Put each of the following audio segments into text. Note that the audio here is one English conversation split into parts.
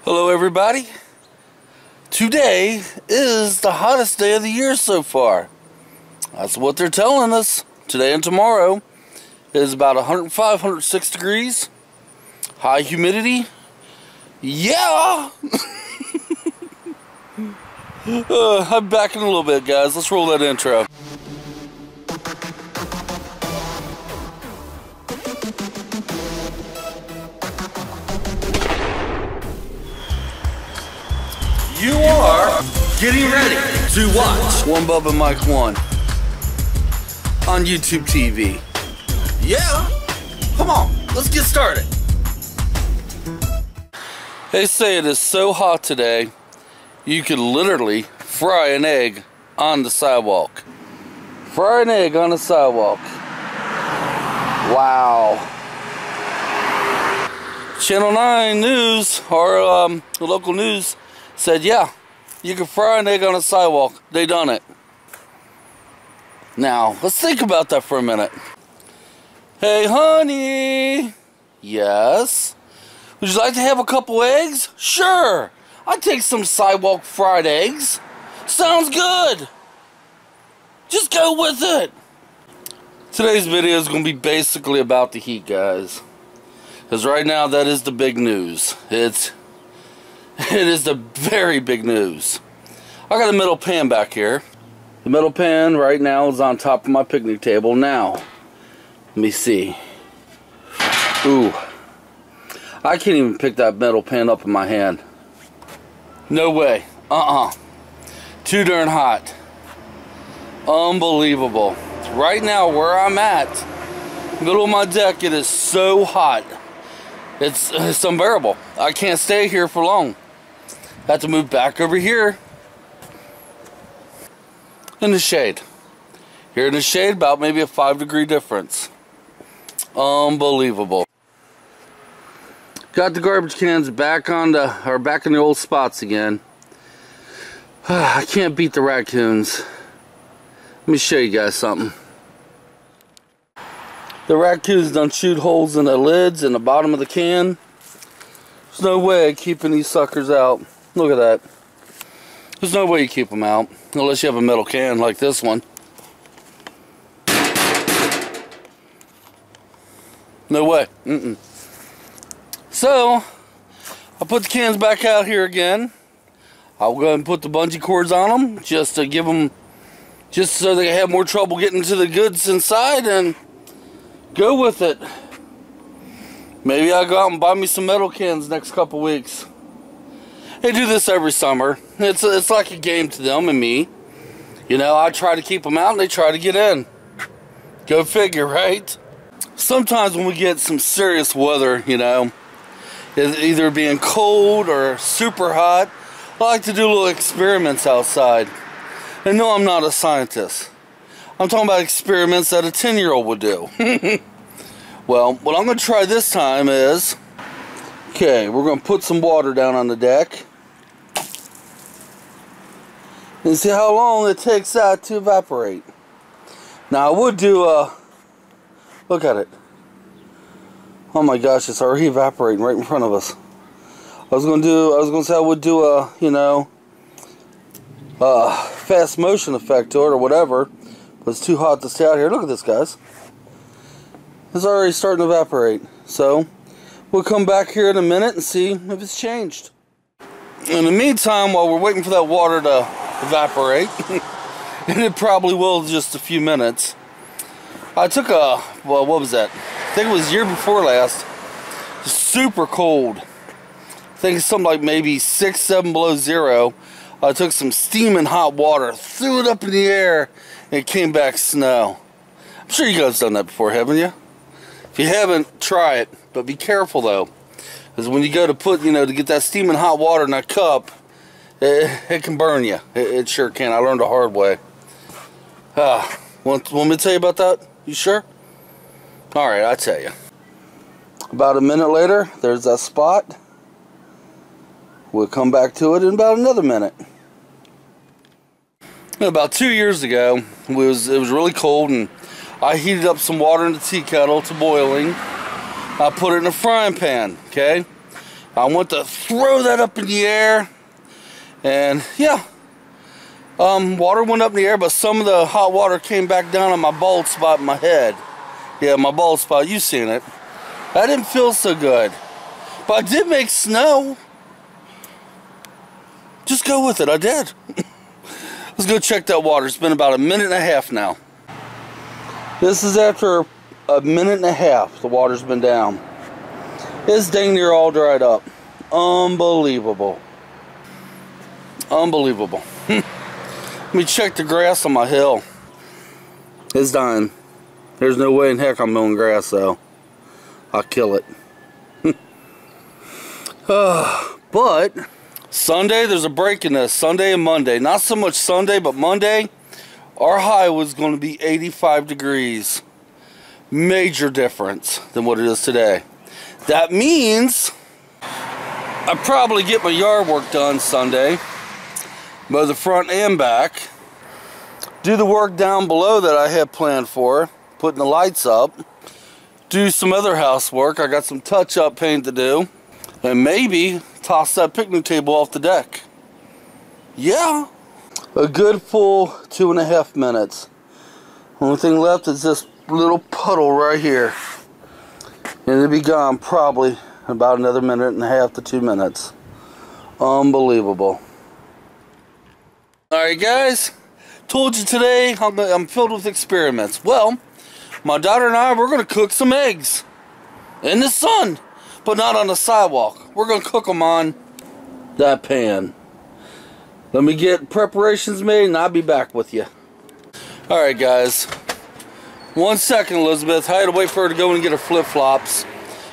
Hello everybody. Today is the hottest day of the year so far. That's what they're telling us. Today and tomorrow is about 105, 106 degrees. High humidity. Yeah! I'm back in a little bit, guys. Let's roll that intro. You are getting ready to watch One Bubba Mike 1 on YouTube TV. Yeah, come on, let's get started. They say it is so hot today, you could literally fry an egg on the sidewalk. Fry an egg on the sidewalk. Wow. Channel 9 News, or the local news, said, yeah, you can fry an egg on a sidewalk. They done it. Now, let's think about that for a minute. Hey, honey. Yes? Would you like to have a couple eggs? Sure. I'd take some sidewalk fried eggs. Sounds good. Just go with it. Today's video is going to be basically about the heat, guys. Because right now, that is the big news. It is the very big news. I got a metal pan back here. The metal pan right now is on top of my picnic table. Now, let me see. Ooh. I can't even pick that metal pan up in my hand. No way. Too darn hot. Unbelievable. Right now, where I'm at, middle of my deck, it is so hot. It's unbearable. I can't stay here for long. I have to move back over here in the shade. Here in the shade, about maybe a 5-degree difference. Unbelievable. Got the garbage cans back in the old spots again. I can't beat the raccoons. Let me show you guys something. The raccoons done chewed holes in the lids and the bottom of the can. There's no way of keeping these suckers out. Look at that. There's no way you keep them out unless you have a metal can like this one. No way. So, I'll put the cans back out here again. I'll go ahead and put the bungee cords on them just to give them, just so they have more trouble getting to the goods inside, and go with it. Maybe I'll go out and buy me some metal cans next couple weeks. They do this every summer. It's like a game to them and me. You know, I try to keep them out and they try to get in. Go figure, right? Sometimes when we get some serious weather, you know, either being cold or super hot, I like to do little experiments outside. And no, I'm not a scientist. I'm talking about experiments that a 10-year-old would do. Well, what I'm going to try this time is, okay, we're going to put some water down on the deck. And see how long it takes that to evaporate. Now I would do look at it. Oh my gosh, it's already evaporating right in front of us. I was gonna say I would do a, you know, fast motion effect to it or whatever, but it's too hot to stay out here. Look at this, guys. It's already starting to evaporate. So we'll come back here in a minute and see if it's changed. In the meantime, while we're waiting for that water to evaporate, and it probably will in just a few minutes, I took a, well, what was that? I think it was year before last. Super cold. I think it's something like maybe 6, 7 below zero. I took some steaming hot water, threw it up in the air, and it came back snow. I'm sure you guys have done that before, haven't you? If you haven't, try it. But be careful though, because when you go to put, you know, to get that steaming hot water in a cup, it can burn you. It sure can. I learned the hard way. Want me to tell you about that? You sure? Alright, I'll tell you. About a minute later, there's that spot. We'll come back to it in about another minute. About 2 years ago, it was really cold, and I heated up some water in the tea kettle to boiling. I put it in a frying pan, okay? I want to throw that up in the air, and yeah, water went up in the air, but some of the hot water came back down on my bald spot in my head. Yeah, my bald spot, you've seen it. That didn't feel so good, but I did make snow. Just go with it, I did. Let's go check that water. It's been about 1.5 minutes now. This is after 1.5 minutes the water's been down. It's dang near all dried up. Unbelievable. Unbelievable. Let me check the grass on my hill. It's dying. There's no way in heck I'm mowing grass though. I'll kill it. But Sunday, there's a break in this. Sunday and Monday. Not so much Sunday, but Monday, our high was going to be 85 degrees. Major difference than what it is today. That means I probably get my yard work done Sunday, mow the front and back, do the work down below that I had planned for, putting the lights up, do some other housework. I got some touch-up paint to do, and maybe toss that picnic table off the deck. Yeah, a good full 2.5 minutes. Only thing left is this little puddle right here, and it'll be gone probably about another 1.5 to 2 minutes. Unbelievable. Alright guys, told you today I'm filled with experiments. Well, my daughter and I, we're going to cook some eggs in the sun, but not on the sidewalk. We're going to cook them on that pan. Let me get preparations made and I'll be back with you. Alright guys, 1 second Elizabeth. I had to wait for her to go and get her flip-flops,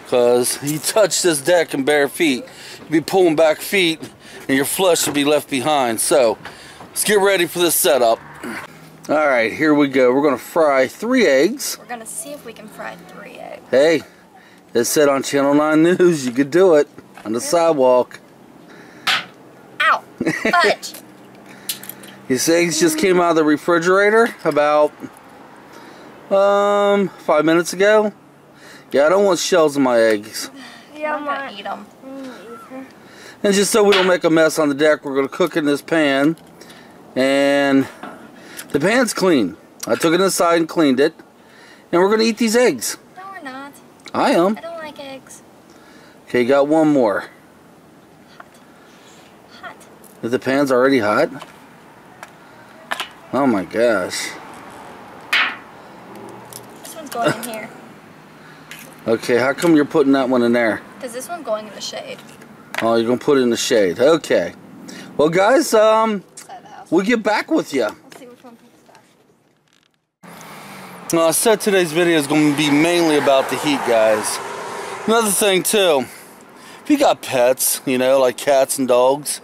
because you touch this deck in bare feet, you'll be pulling back feet and your flesh will be left behind. So let's get ready for this setup. Alright, here we go. We're going to fry 3 eggs. We're going to see if we can fry 3 eggs. Hey, it said on Channel 9 News you could do it on the sidewalk. Ow! Fudge! These eggs just came out of the refrigerator about 5 minutes ago. Yeah, I don't want shells in my eggs. Yeah, I'm gonna eat them. And just so we don't make a mess on the deck, we're going to cook in this pan. And the pan's clean. I took it inside and cleaned it. And we're going to eat these eggs. No, we're not. I am. I don't like eggs. Okay, got one more. Hot. Hot. Is the pan's already hot? Oh my gosh. This one's going in here. Okay, how come you're putting that one in there? Because this one's going in the shade. Oh, you're going to put it in the shade. Okay. Well, guys, we'll get back with you. Let's see which one picks I said today's video is going to be mainly about the heat, guys. Another thing, too. If you got pets, you know, like cats and dogs,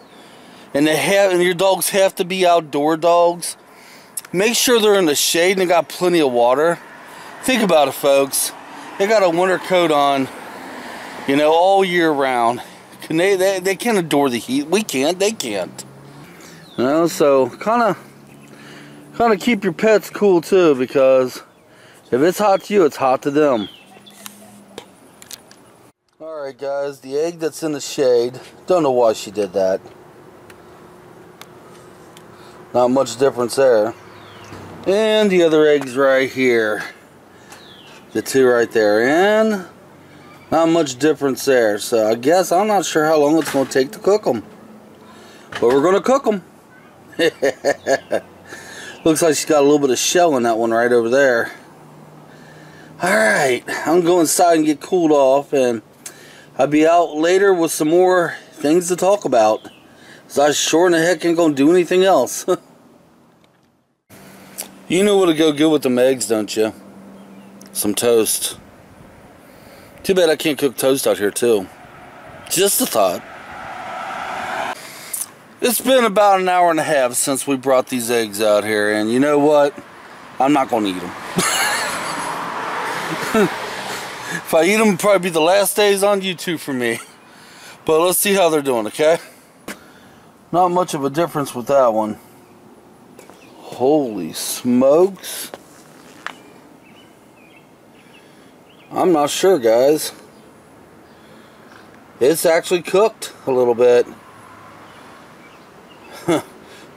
and your dogs have to be outdoor dogs, make sure they're in the shade and they got plenty of water. Think about it, folks. They got a winter coat on, you know, all year round. They can't endure the heat. We can't. They can't. You know, so kind of keep your pets cool too, because if it's hot to you, it's hot to them. All right, guys. The egg that's in the shade. Don't know why she did that. Not much difference there. And the other eggs right here. The 2 right there, and not much difference there. So I guess I'm not sure how long it's going to take to cook them, but we're going to cook them. Looks like she's got a little bit of shell in that one right over there. Alright, I'm going to go inside and get cooled off, and I'll be out later with some more things to talk about. So I sure in the heck ain't going to do anything else. You know what'll go good with them eggs, don't you? Some toast. Too bad I can't cook toast out here too. Just a thought. It's been about 1.5 hours since we brought these eggs out here, and you know what? I'm not going to eat them. If I eat them, it'll probably be the last days on YouTube for me. But let's see how they're doing, okay? Not much of a difference with that one. Holy smokes. I'm not sure, guys. It's actually cooked a little bit.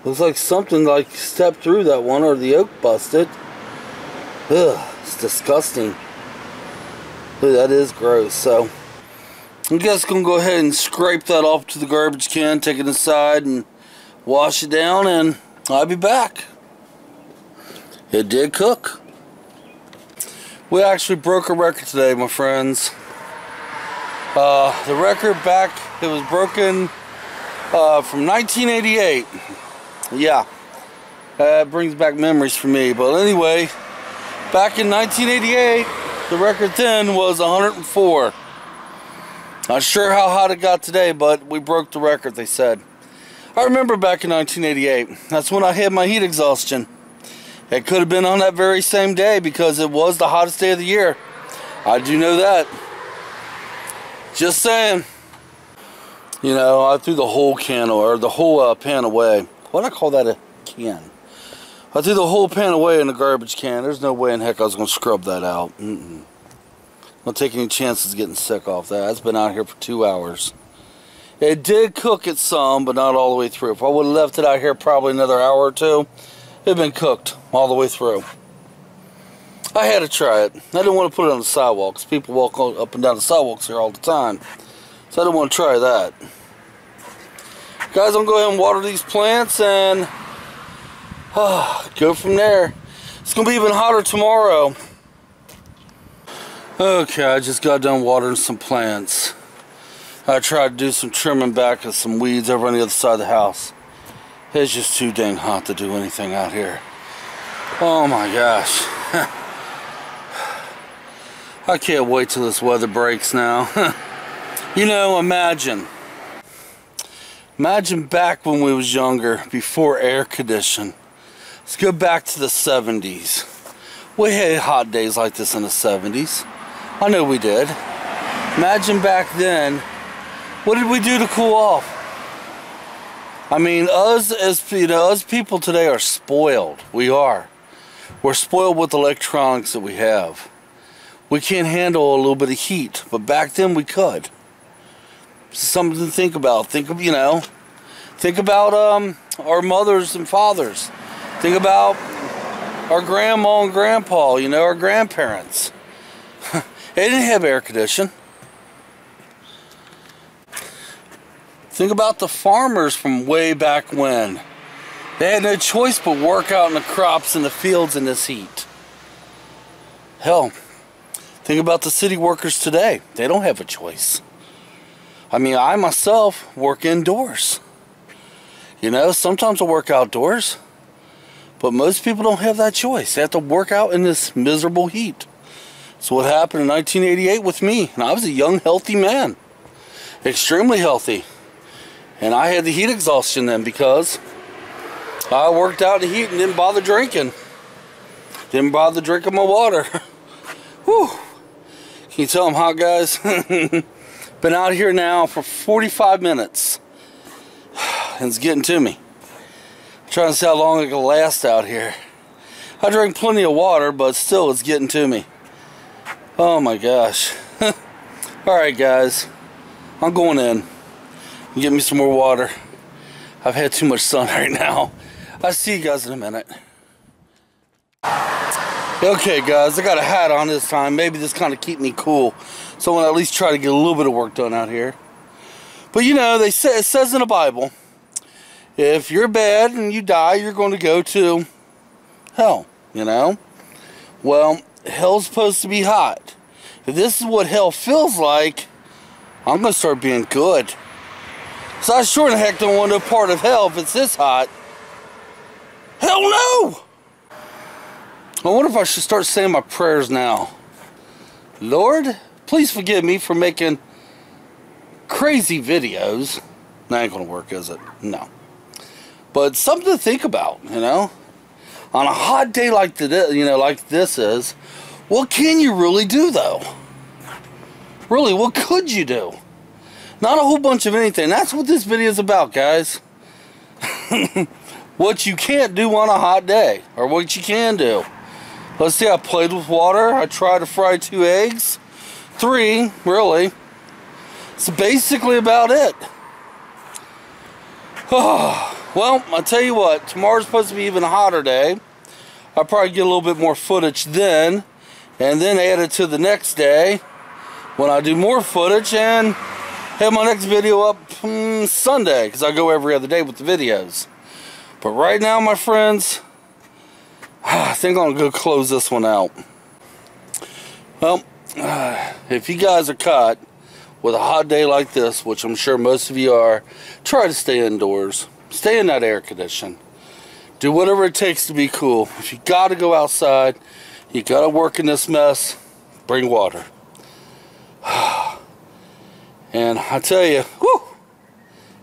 Looks like something like stepped through that one, or the yolk busted. Ugh, it's disgusting. Ugh, that is gross. So I'm just gonna go ahead and scrape that off to the garbage can, take it inside and wash it down, and I'll be back. It did cook. We actually broke a record today, my friends. The record back, it was broken from 1988. Yeah, that brings back memories for me. But anyway, back in 1988, the record then was 104. Not sure how hot it got today, but we broke the record, they said. I remember back in 1988, that's when I had my heat exhaustion. It could have been on that very same day because it was the hottest day of the year. I do know that. Just saying. You know, I threw the whole can, or the whole pan away. Why do I call that a can? I threw the whole pan away in the garbage can. There's no way in heck I was going to scrub that out. Don't take any chances getting sick off that. It's been out here for 2 hours. It did cook it some, but not all the way through. If I would have left it out here probably another hour or two, it had been cooked all the way through. I had to try it. I didn't want to put it on the sidewalk, because people walk up and down the sidewalks here all the time. So I didn't want to try that. Guys, I'm going to go ahead and water these plants and go from there. It's going to be even hotter tomorrow. Okay, I just got done watering some plants. I tried to do some trimming back of some weeds over on the other side of the house. It's just too dang hot to do anything out here. Oh my gosh. I can't wait till this weather breaks now. You know, imagine back when we was younger, before air conditioning. Let's go back to the 70s. We had hot days like this in the 70s. I know we did. Imagine back then, what did we do to cool off? I mean, us as you know, us people today are spoiled. We are. We're spoiled with electronics that we have. We can't handle a little bit of heat, but back then we could. Something to think about. Think about our mothers and fathers. Think about our grandma and grandpa, you know, our grandparents. They didn't have air conditioning. Think about the farmers from way back when. They had no choice but work out in the crops in the fields in this heat. Hell, think about the city workers today. They don't have a choice. I mean, I myself work indoors. You know, sometimes I work outdoors, but most people don't have that choice. They have to work out in this miserable heat. So what happened in 1988 with me, and I was a young, healthy man. Extremely healthy. And I had the heat exhaustion then because I worked out in the heat and didn't bother drinking. Didn't bother drinking my water. Whew. Can you tell I'm hot, guys? Been out here now for 45 minutes. And it's getting to me. I'm trying to see how long I can last out here. I drink plenty of water, but still it's getting to me. Oh my gosh. Alright guys. I'm going in. Get me some more water. I've had too much sun right now. I'll see you guys in a minute. Okay guys, I got a hat on this time. Maybe this kind of keep me cool. So I'm going to at least try to get a little bit of work done out here. But you know, it says in the Bible, if you're bad and you die, you're going to go to hell, you know? Well, hell's supposed to be hot. If this is what hell feels like, I'm going to start being good. So I sure in the heck don't want no part of hell if it's this hot. Hell no! I wonder if I should start saying my prayers now. Lord, please forgive me for making crazy videos. That ain't gonna work, is it? No. But something to think about, you know? On a hot day like today, you know, like this is, what can you really do though? Really, what could you do? Not a whole bunch of anything. That's what this video is about, guys. What you can't do on a hot day, or what you can do. Let's see, I played with water. I tried to fry 2 eggs. 3, really. That's basically about it. Well, I'll tell you what, tomorrow's supposed to be even a hotter day. I'll probably get a little bit more footage then, and then add it to the next day when I do more footage, and have my next video up Sunday, because I go every other day with the videos. But right now, my friends, I think I'm going to go close this one out. Well, if you guys are caught with a hot day like this, which I'm sure most of you are, try to stay indoors. Stay in that air condition. Do whatever it takes to be cool. If you got to go outside, you got to work in this mess, bring water. And I tell you, whew,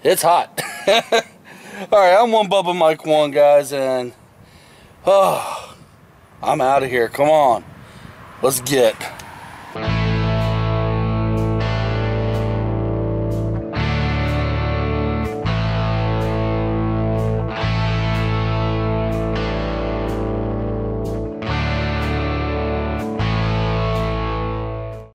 it's hot. Alright, I'm one Bubba Mike 1, guys, and I'm out of here. Come on. Let's get.